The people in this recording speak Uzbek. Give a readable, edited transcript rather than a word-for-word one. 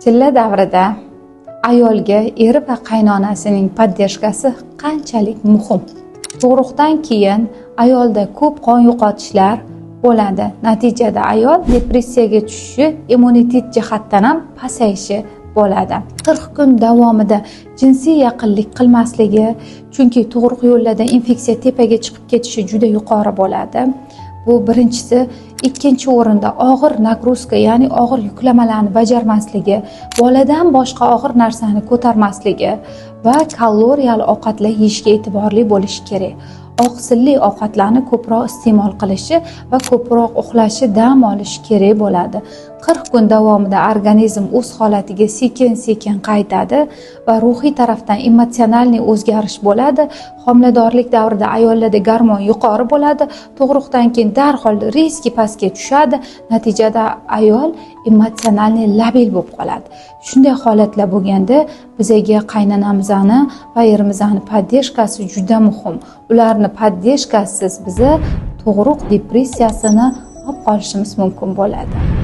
Chilla davrida ayolga eri va qaynonasining poddershkasi qanchalik muhim? Tug'ruqdan keyin ayolda ko'p qon yo'qotishlar bo'ladi. Natijada ayol depressiyaga tushishi, immunitet jihatdan ham pasayishi bo'ladi. 40 kun davomida jinsiy yaqinlik qilmasligi, chunki tug'ruq yo'llarida infeksiya tepaga chiqib ketishi juda yuqori bo'ladi. Bu birinchisi. Ikkinchi o'rinda og'ir nagruzka, ya'ni og'ir yuklamalarni bajarmasligi, boladan boshqa og'ir narsani ko'tarmasligi va kaloriyali ovqatlar yeyishga e'tiborli bo'lish kerak. Oqsilli ovqatlarni ko'proq iste'mol qilishi va ko'proq uxlashi, dam olishi kerak bo'ladi. 40 kun davomida organizm o'z holatiga sekin-sekin qaytadi va ruhiy tarafdan emotsional o'zgarish bo'ladi. Homiladorlik davrida ayollarda gormon yuqori bo'ladi, tug'ruqdan keyin darhol riski pastga tushadi. Natijada ayol emotsional labil bo'lib qoladi. Shunday holatlar bo'lganda bizga qaynonamizni va erimizni poddershkasi juda muhim. Ularni poddershkasiz biza tug'ruq depressiyasini olib qolishimiz mumkin bo'ladi.